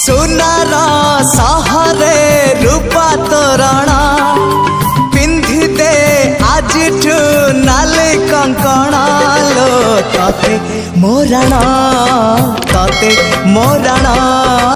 सुनार सहरे रूपा तोरण पिंधि दे आज नाली कंकण लो तते मोरण